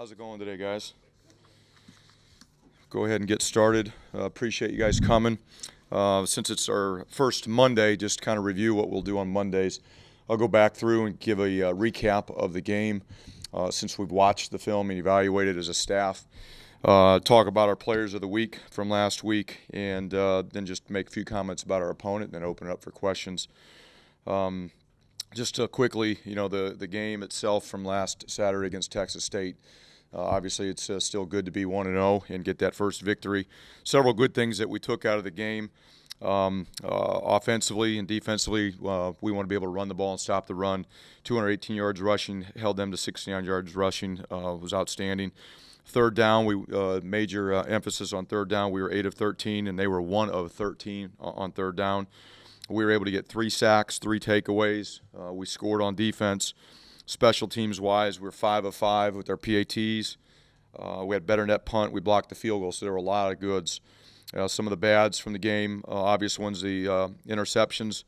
How's it going today, guys? Go ahead and get started. Appreciate you guys coming. Since it's our first Monday, just kind of review what we'll do on Mondays. I'll go back through and give a recap of the game since we've watched the film and evaluated as a staff. Talk about our players of the week from last week, and then just make a few comments about our opponent and then open it up for questions. Just quickly, the game itself from last Saturday against Texas State. Obviously, it's still good to be 1-0 and get that first victory. Several good things that we took out of the game. Offensively and defensively, we want to be able to run the ball and stop the run. 218 yards rushing, held them to 69 yards rushing, was outstanding. Third down, major emphasis on third down. We were 8 of 13, and they were 1 of 13 on third down. We were able to get 3 sacks, 3 takeaways. We scored on defense. Special teams-wise, we were 5 of 5 with our PATs. We had better net punt. We blocked the field goal, so there were a lot of goods. Some of the bads from the game, obvious ones, the interceptions.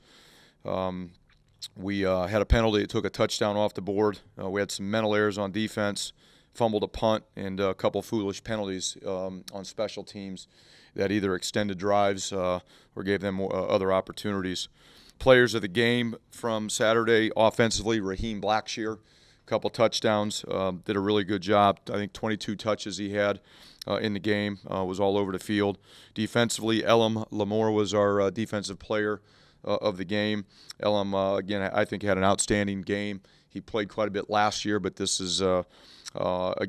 We had a penalty that took a touchdown off the board. We had some mental errors on defense, fumbled a punt, and a couple foolish penalties on special teams that either extended drives or gave them other opportunities. Players of the game from Saturday, offensively, Raheem Blackshear, a couple touchdowns, did a really good job. I think 22 touches he had in the game, was all over the field. Defensively, Elam Lamore was our defensive player of the game. Elam, again, I think had an outstanding game. He played quite a bit last year, but this is a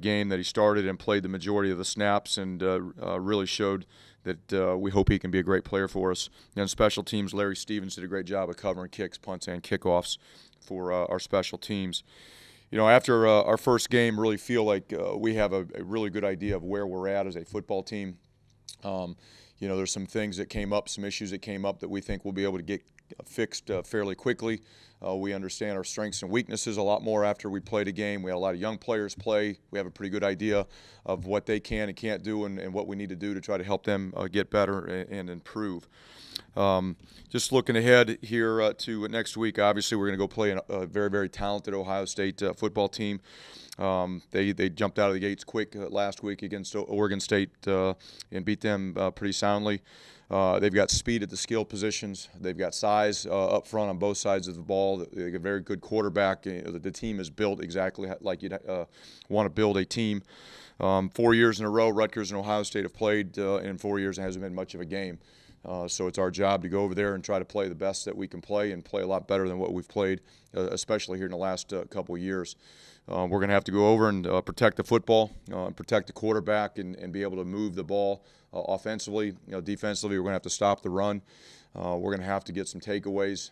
game that he started and played the majority of the snaps and really showed that we hope he can be a great player for us. And special teams, Larry Stevens did a great job of covering kicks, punts, and kickoffs for our special teams. After our first game, really feel like we have a really good idea of where we're at as a football team. There's some things that came up, some issues that came up that we think we'll be able to get fixed fairly quickly. We understand our strengths and weaknesses a lot more after we played a game. We had a lot of young players play. We have a pretty good idea of what they can and can't do and what we need to do to try to help them get better and improve. Just looking ahead here to next week, obviously we're going to go play a very, very talented Ohio State football team. They jumped out of the gates quick last week against Oregon State and beat them pretty soundly. They've got speed at the skill positions. They've got size up front on both sides of the ball. They've got a very good quarterback. The team is built exactly like you'd want to build a team. 4 years in a row, Rutgers and Ohio State have played. In 4 years, it hasn't been much of a game. So it's our job to go over there and try to play the best that we can play and play a lot better than what we've played, especially here in the last couple of years. We're going to have to go over and protect the football, protect the quarterback, and be able to move the ball offensively. Defensively, we're going to have to stop the run. We're going to have to get some takeaways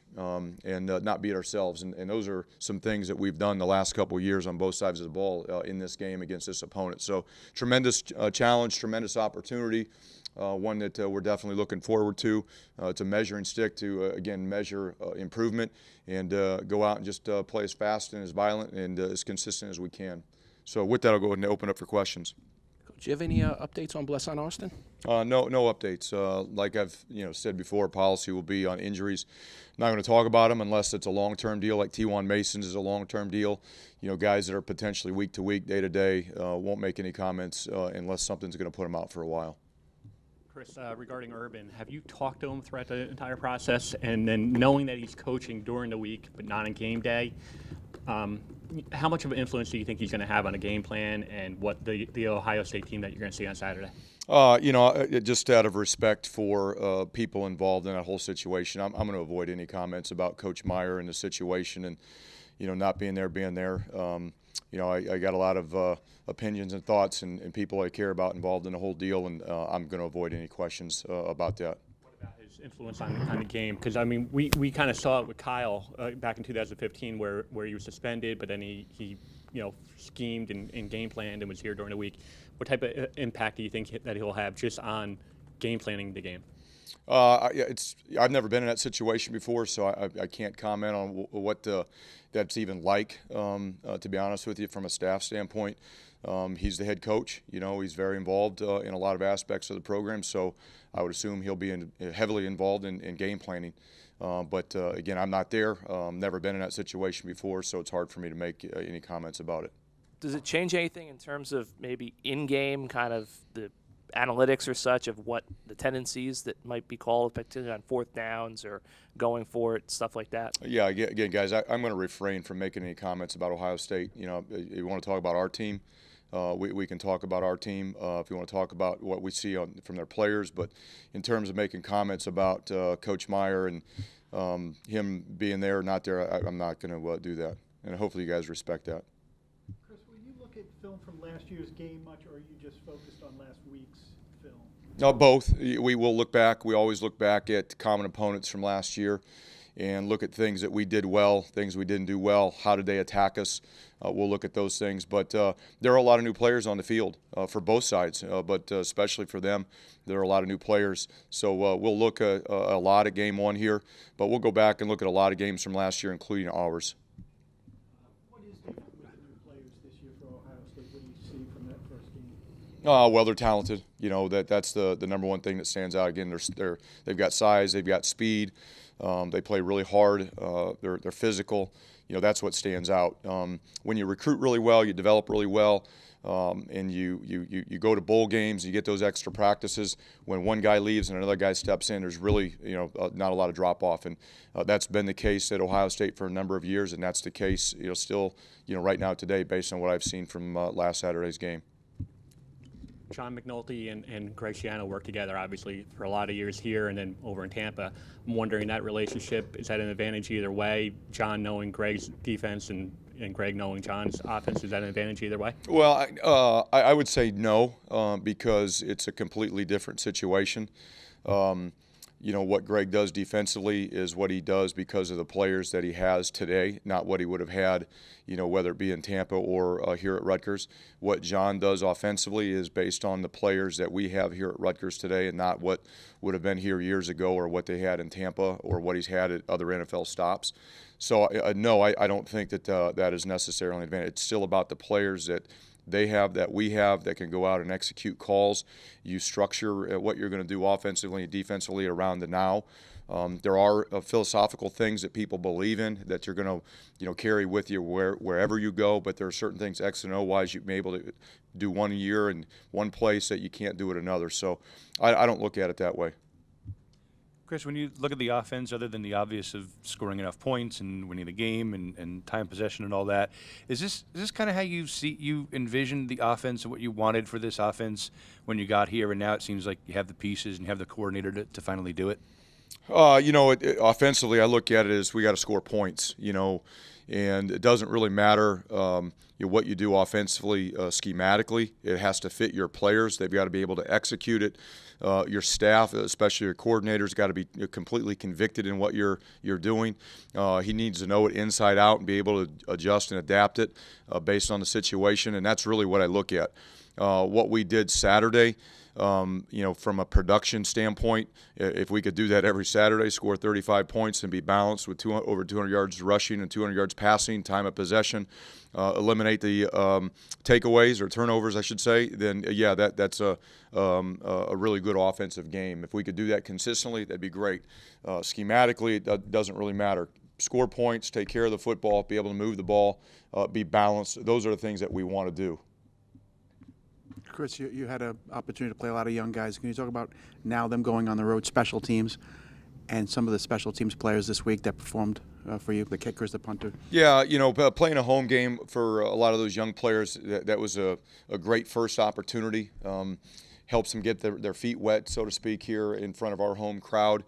and not beat ourselves. And those are some things that we've done the last couple of years on both sides of the ball in this game against this opponent. So tremendous challenge, tremendous opportunity. One that we're definitely looking forward to. It's a measuring stick to, again, measure improvement and go out and just play as fast and as violent and as consistent as we can. So with that, I'll go ahead and open up for questions. Do you have any updates on Bless on Austin? No updates. Like I've said before, policy will be on injuries. Not going to talk about them unless it's a long-term deal, like T1 Mason's is a long-term deal. Guys that are potentially week to week, day to day, won't make any comments unless something's going to put them out for a while. Chris, regarding Urban, have you talked to him throughout the entire process? And then knowing that he's coaching during the week but not on game day, how much of an influence do you think he's going to have on a game plan and what the Ohio State team that you're going to see on Saturday? Just out of respect for people involved in that whole situation, I'm going to avoid any comments about Coach Meyer and the situation and, not being there, I got a lot of opinions and thoughts and people I care about involved in the whole deal, and I'm going to avoid any questions about that. What about his influence on the game? Because, I mean, we kind of saw it with Kyle back in 2015 where he was suspended, but then he schemed and game planned and was here during the week. What type of impact do you think that he'll have just on game planning the game? I've never been in that situation before, so I can't comment on what that's even like, to be honest with you, from a staff standpoint. He's the head coach. He's very involved in a lot of aspects of the program, so I would assume he'll be heavily involved in game planning. But again, I'm not there. Never been in that situation before, so it's hard for me to make any comments about it. Does it change anything in terms of maybe in-game kind of the analytics or such of what the tendencies that might be called, particularly on fourth downs or going for it, stuff like that? Yeah, again, guys, I'm going to refrain from making any comments about Ohio State. You know, if you want to talk about our team, we can talk about our team. If you want to talk about what we see from their players, but in terms of making comments about Coach Meyer and him being there or not there, I'm not going to do that. And hopefully you guys respect that. Chris, will you look at film from last year's game much, or are you just focused on last week's film? No, both. We will look back. We always look back at common opponents from last year and look at things that we did well, things we didn't do well. How did they attack us? We'll look at those things. But there are a lot of new players on the field for both sides, but especially for them. There are a lot of new players. So we'll look a lot at game one here, but we'll go back and look at a lot of games from last year, including ours. What is different with the new players this year for Ohio State? What do you see from that first game? Well, they're talented. You know, that's the number one thing that stands out. Again, they've got size, they've got speed. They play really hard. They're physical. You know, that's what stands out. When you recruit really well, you develop really well, and you go to bowl games, you get those extra practices. When one guy leaves and another guy steps in, there's really, not a lot of drop off, and that's been the case at Ohio State for a number of years, and that's the case, still, right now today, based on what I've seen from last Saturday's game. John McNulty and Greg Schiano worked together, obviously, for a lot of years here and then over in Tampa. I'm wondering, that relationship, is that an advantage either way? John knowing Greg's defense and Greg knowing John's offense, is that an advantage either way? Well, I would say no, because it's a completely different situation. What Greg does defensively is what he does because of the players that he has today, not what he would have had, whether it be in Tampa or here at Rutgers. What John does offensively is based on the players that we have here at Rutgers today and not what would have been here years ago or what they had in Tampa or what he's had at other NFL stops. So, no, I don't think that that is necessarily an advantage. It's still about the players that they have, that we have, that can go out and execute calls. You structure what you're going to do offensively and defensively around the now. There are philosophical things that people believe in that you're going to carry with you wherever you go, but there are certain things X and O wise you've been able to do one year in one place that you can't do at another. So I don't look at it that way. Chris, when you look at the offense, other than the obvious of scoring enough points and winning the game and time possession and all that, is this kind of how you envisioned the offense and what you wanted for this offense when you got here, and now it seems like you have the pieces and you have the coordinator to finally do it? Offensively, I look at it as we got to score points, and it doesn't really matter what you do offensively schematically. It has to fit your players. They've got to be able to execute it. Your staff, especially your coordinators, got to be completely convicted in what you're doing. He needs to know it inside out and be able to adjust and adapt it based on the situation, and that's really what I look at. What we did Saturday, from a production standpoint, if we could do that every Saturday, score 35 points and be balanced with over 200 yards rushing and 200 yards passing, time of possession, eliminate the takeaways or turnovers, I should say, then that's a really good offensive game. If we could do that consistently, that'd be great. Schematically, it doesn't really matter. Score points, take care of the football, be able to move the ball, be balanced. Those are the things that we want to do. Chris, you had an opportunity to play a lot of young guys. Can you talk about now them going on the road, special teams, and some of the special teams players this week that performed for you, the kickers, the punter? Yeah, playing a home game for a lot of those young players, that was a great first opportunity. Helps them get their feet wet, so to speak, here in front of our home crowd.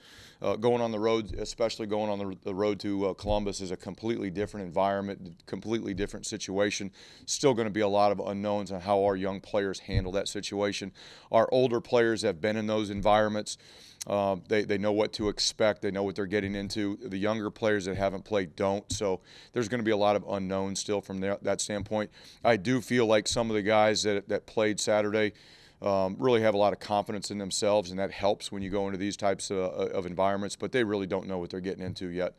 Going on the road, especially going on the road to Columbus, is a completely different environment, completely different situation. Still going to be a lot of unknowns on how our young players handle that situation. Our older players have been in those environments. They know what to expect. They know what they're getting into. The younger players that haven't played don't. So there's going to be a lot of unknowns still from that standpoint. I do feel like some of the guys that played Saturday really have a lot of confidence in themselves, and that helps when you go into these types of environments, but they really don't know what they're getting into yet.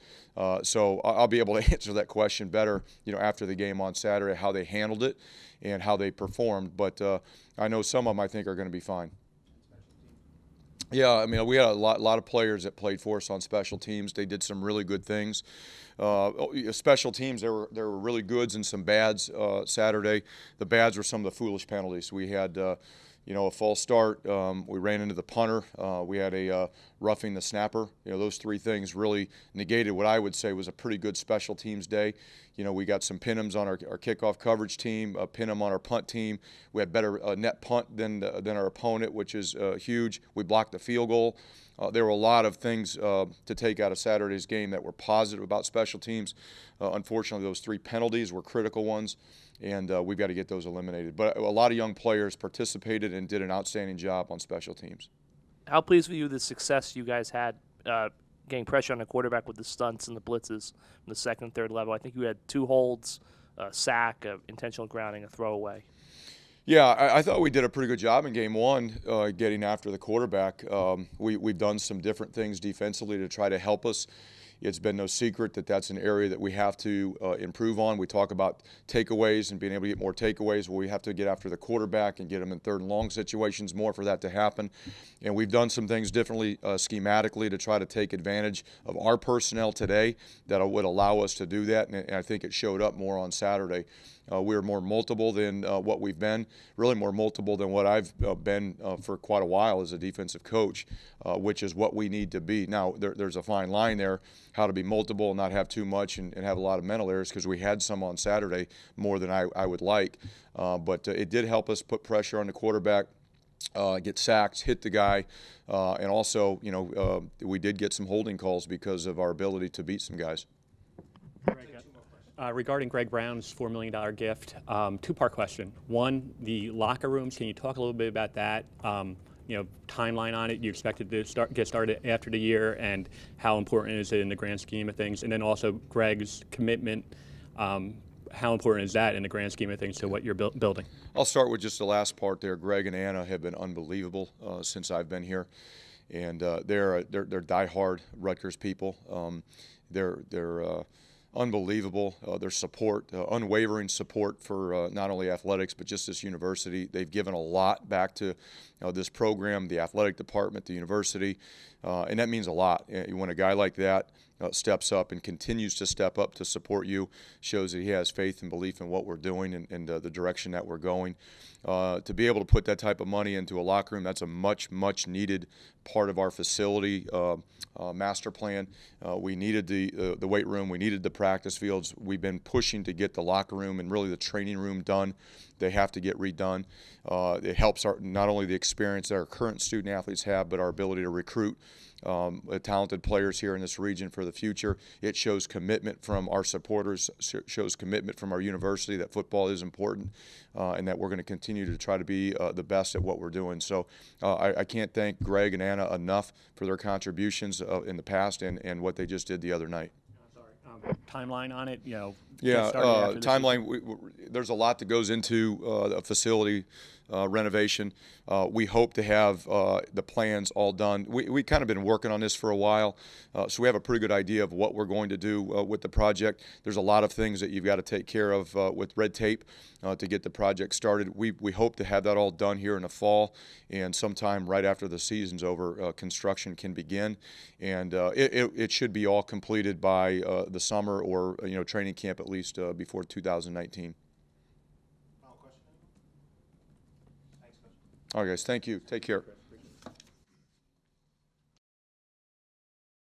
So I'll be able to answer that question better, after the game on Saturday, how they handled it and how they performed. But I know some of them, I think, are going to be fine. Yeah, I mean, we had a lot of players that played for us on special teams. They did some really good things. Special teams, there were really goods and some bads Saturday. The bads were some of the foolish penalties. We had, a false start. We ran into the punter. We had a roughing the snapper. Those three things really negated what I would say was a pretty good special teams day. We got some pin-ems on our kickoff coverage team, a pin-em on our punt team. We had better net punt than our opponent, which is huge. We blocked the field goal. There were a lot of things to take out of Saturday's game that were positive about special teams. Unfortunately, those three penalties were critical ones, and we've got to get those eliminated. But a lot of young players participated and did an outstanding job on special teams. How pleased were you with the success you guys had getting pressure on the quarterback with the stunts and the blitzes from the second and third level? I think you had 2 holds, a sack, intentional grounding, a throwaway. Yeah, I thought we did a pretty good job in game 1 getting after the quarterback. We've done some different things defensively to try to help us. It's been no secret that that's an area that we have to improve on. We talk about takeaways and being able to get more takeaways. Well, we have to get after the quarterback and get them in third and long situations more for that to happen. And we've done some things differently schematically to try to take advantage of our personnel today that would allow us to do that, and I think it showed up more on Saturday. We were more multiple than what we've been, really more multiple than what I've been for quite a while as a defensive coach, which is what we need to be. Now, there's a fine line there, how to be multiple and not have too much and have a lot of mental errors, because we had some on Saturday, more than I would like. But it did help us put pressure on the quarterback, get sacks, hit the guy, and also, we did get some holding calls because of our ability to beat some guys. Regarding Greg Brown's $4 million gift, 2-part question. One, the locker rooms, can you talk a little bit about that? Timeline on it, you expect it to get started after the year, and how important is it in the grand scheme of things? And then also Greg's commitment, how important is that in the grand scheme of things to what you're building? I'll start with just the last part there. Greg and Anna have been unbelievable since I've been here, and they're diehard Rutgers people. They're unbelievable. Their support, unwavering support for not only athletics but just this university. They've given a lot back to this program, the athletic department, the university, and that means a lot. When a guy like that steps up and continues to step up to support you, shows that he has faith and belief in what we're doing and the direction that we're going. To be able to put that type of money into a locker room, that's a much needed part of our facility master plan. We needed the weight room. We needed the practice fields. We've been pushing to get the locker room and really the training room done. They have to get redone. It helps not only the experience that our current student athletes have, but our ability to recruit talented players here in this region for the future. It shows commitment from our supporters, shows commitment from our university that football is important, and that we're going to continue to try to be the best at what we're doing. So I can't thank Greg and Anna enough for their contributions in the past and what they just did the other night. Timeline on it, Yeah, timeline. There's a lot that goes into a facility renovation. We hope to have the plans all done. We kind of been working on this for a while, so we have a pretty good idea of what we're going to do with the project. There's a lot of things that you've got to take care of with red tape to get the project started. We hope to have that all done here in the fall, and sometime right after the season's over, construction can begin, and it should be all completed by the summer or training camp at least before 2019. All right, guys. Thank you. Take care.